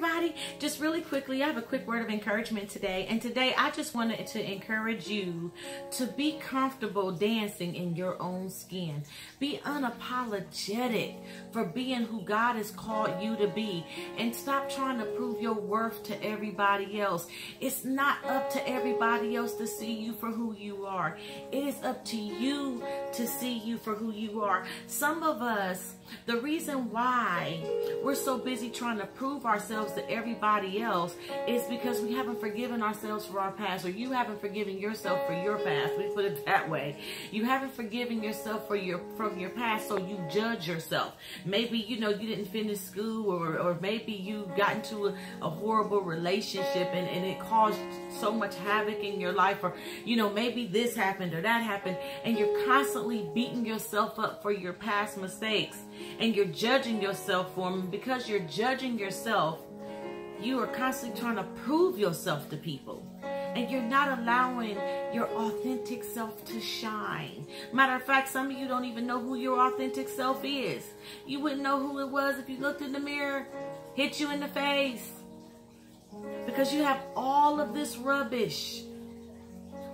everybody. Just really quickly, I have a quick word of encouragement today. And today I just wanted to encourage you to be comfortable dancing in your own skin. Be unapologetic for being who God has called you to be. And stop trying to prove your worth to everybody else. It's not up to everybody else to see you for who you are. It is up to you to see you for who you are. Some of us, the reason why we're so busy trying to prove ourselves to everybody else is because we haven't forgiven ourselves for our past, or you haven't forgiven yourself for your past. We put it that way. You haven't forgiven yourself from your past, so you judge yourself. Maybe, you didn't finish school, or maybe you got into a horrible relationship and it caused so much havoc in your life, or, maybe this happened or that happened, and you're constantly beating yourself up for your past mistakes. And you're judging yourself for them. Because you're judging yourself, you are constantly trying to prove yourself to people. And you're not allowing your authentic self to shine. Matter of fact, some of you don't even know who your authentic self is. You wouldn't know who it was if you looked in the mirror, hit you in the face. Because you have all of this rubbish.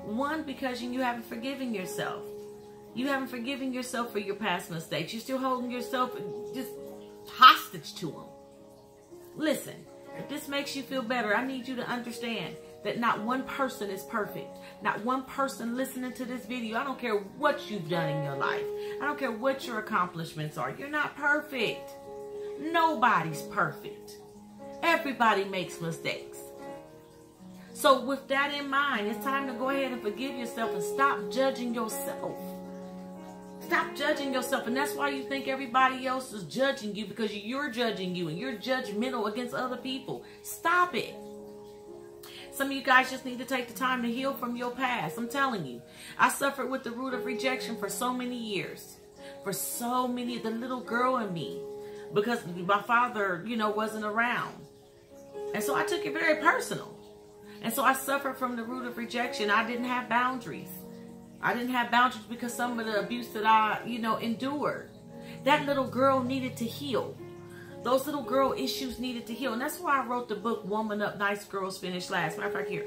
One, because you haven't forgiven yourself. You haven't forgiven yourself for your past mistakes. You're still holding yourself just hostage to them. Listen, if this makes you feel better, I need you to understand that not one person is perfect. Not one person listening to this video. I don't care what you've done in your life. I don't care what your accomplishments are. You're not perfect. Nobody's perfect. Everybody makes mistakes. So with that in mind, it's time to go ahead and forgive yourself and stop judging yourself. Stop judging yourself. And that's why you think everybody else is judging you, because you're judging you and you're judgmental against other people. Stop it. Some of you guys just need to take the time to heal from your past. I'm telling you, I suffered with the root of rejection for so many years. For so many, the little girl in me, because my father, wasn't around. And so I took it very personal. And so I suffered from the root of rejection. I didn't have boundaries. I didn't have boundaries because some of the abuse that I, endured. That little girl needed to heal. Those little girl issues needed to heal. And that's why I wrote the book, Woman Up, Nice Girls Finish Last. Matter of fact, here.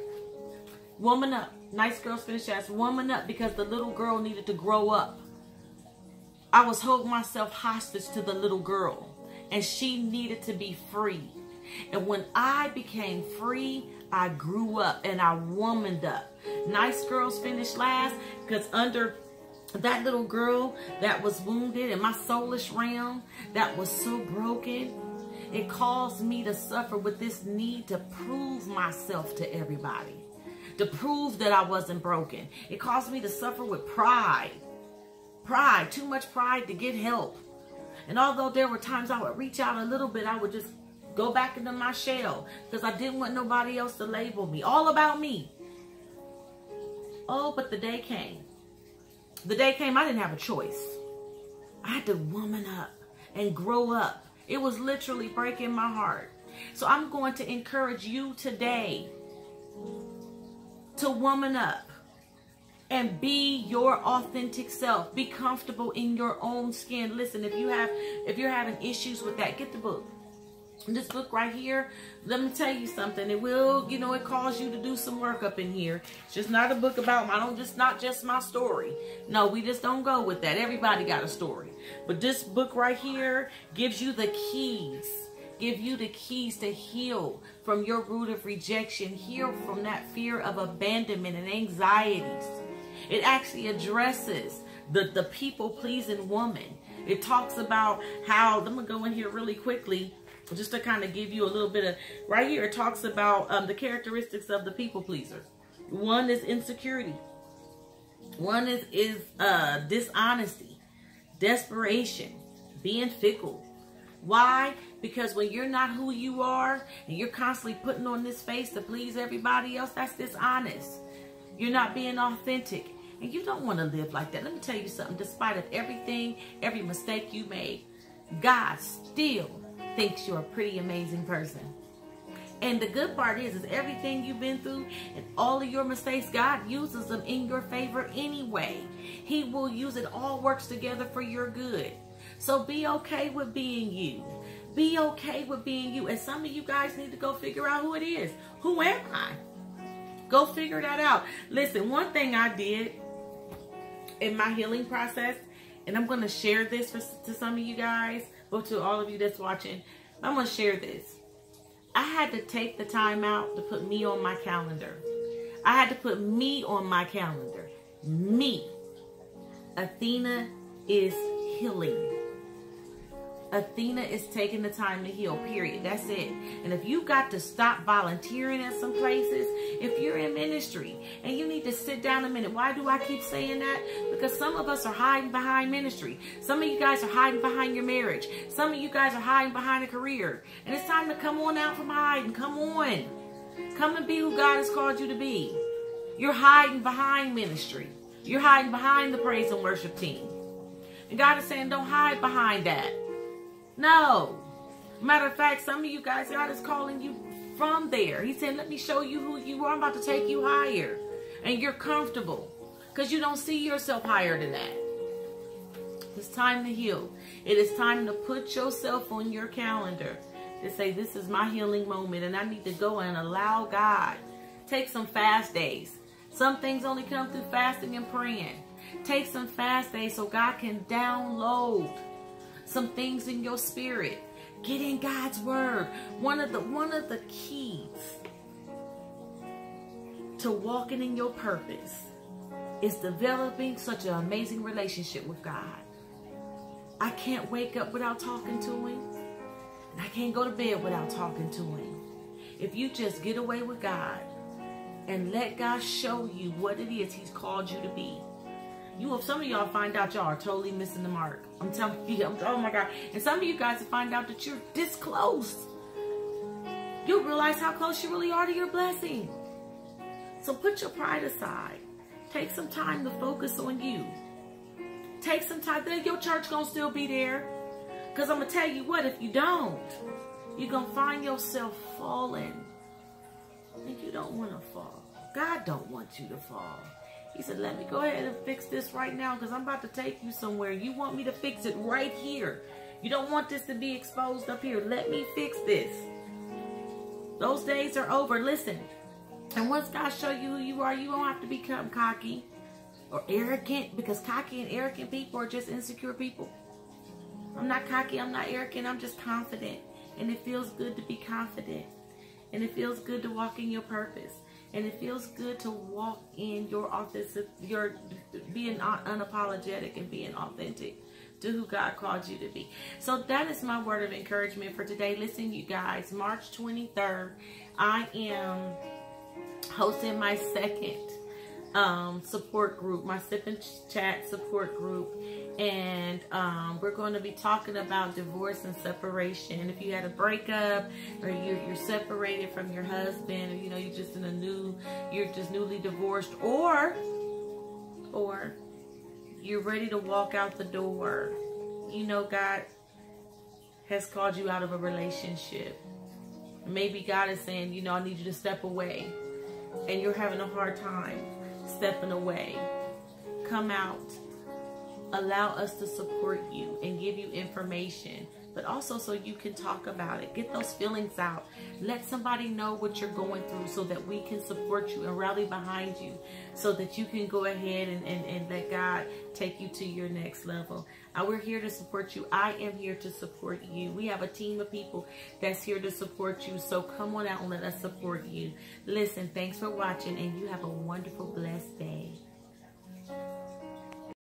Woman Up, Nice Girls Finish Last. Woman Up, because the little girl needed to grow up. I was holding myself hostage to the little girl. And she needed to be free. And when I became free, I grew up and I womaned up. Nice girls finish last, because under that little girl that was wounded in my soulish realm, that was so broken, it caused me to suffer with this need to prove myself to everybody, to prove that I wasn't broken. It caused me to suffer with pride. Pride, too much pride to get help. And although there were times I would reach out a little bit, I would just go back into my shell because I didn't want nobody else to label me. All about me. Oh, but the day came. The day came I didn't have a choice. I had to woman up and grow up. It was literally breaking my heart. So I'm going to encourage you today to woman up and be your authentic self. Be comfortable in your own skin. Listen, if you're having issues with that, get the book. This book right here, let me tell you something. It will, it calls you to do some work up in here. It's just not a book about not just my story. No, we just don't go with that. Everybody got a story. But this book right here gives you the keys. Give you the keys to heal from your root of rejection. Heal from that fear of abandonment and anxieties. It actually addresses the people-pleasing woman. It talks about how, I'm going to go in here really quickly, just to kind of give you a little bit of, right here, it talks about the characteristics of the people pleaser. One is insecurity. One is dishonesty, desperation, being fickle. Why? Because when you're not who you are and you're constantly putting on this face to please everybody else, that's dishonest. You're not being authentic. And you don't want to live like that. Let me tell you something. Despite of everything, every mistake you made, God still thinks you're a pretty amazing person. And the good part is everything you've been through and all of your mistakes, God uses them in your favor anyway. He will use it. All works together for your good. So be okay with being you. Be okay with being you. And some of you guys need to go figure out who it is. Who am I? Go figure that out. Listen, one thing I did in my healing process, and I'm going to share this to some of you guys, or to all of you that's watching. I'm going to share this. I had to take the time out to put me on my calendar. I had to put me on my calendar. Me. Athena is healing. Athena is taking the time to heal, period. That's it. And if you got to stop volunteering at some places, if you're in ministry and you need to sit down a minute. Why do I keep saying that? Because some of us are hiding behind ministry. Some of you guys are hiding behind your marriage. Some of you guys are hiding behind a career. And it's time to come on out from hiding. Come on. Come and be who God has called you to be. You're hiding behind ministry. You're hiding behind the praise and worship team. And God is saying, don't hide behind that. No. Matter of fact, some of you guys, God is calling you from there. He said, let me show you who you are. I'm about to take you higher. And you're comfortable because you don't see yourself higher than that. It's time to heal. It is time to put yourself on your calendar to say, this is my healing moment. And I need to go and allow God. Take some fast days. Some things only come through fasting and praying. Take some fast days so God can download some things in your spirit. Get in God's word. One of the keys to walking in your purpose is developing such an amazing relationship with God. I can't wake up without talking to him. And I can't go to bed without talking to him. If you just get away with God and let God show you what it is he's called you to be. Some of y'all find out y'all are totally missing the mark. I'm telling you, oh my God. And some of you guys will find out that you're this close. You'll realize how close you really are to your blessing. So put your pride aside. Take some time to focus on you. Take some time. Then your church gonna still be there. Because I'm gonna tell you what, if you don't, you're gonna find yourself falling. And you don't want to fall. God don't want you to fall. He said, let me go ahead and fix this right now because I'm about to take you somewhere. You want me to fix it right here. You don't want this to be exposed up here. Let me fix this. Those days are over. Listen. And once God show you who you are, you don't have to become cocky or arrogant, because cocky and arrogant people are just insecure people. I'm not cocky. I'm not arrogant. I'm just confident. And it feels good to be confident. And it feels good to walk in your purpose. And it feels good to walk in your authentic, being unapologetic and being authentic to who God called you to be. So that is my word of encouragement for today. Listen, you guys, March 23rd, I am hosting my second support group, my Sip and Chat support group. And we're going to be talking about divorce and separation. If you had a breakup, or you're separated from your husband, or you're just you're just newly divorced, or you're ready to walk out the door. God has called you out of a relationship. Maybe God is saying, I need you to step away, and you're having a hard time stepping away. Come out. Allow us to support you and give you information, but also so you can talk about it. Get those feelings out. Let somebody know what you're going through so that we can support you and rally behind you so that you can go ahead and let God take you to your next level. We're here to support you. I am here to support you. We have a team of people that's here to support you. So come on out and let us support you. Listen, thanks for watching, and you have a wonderful, blessed day.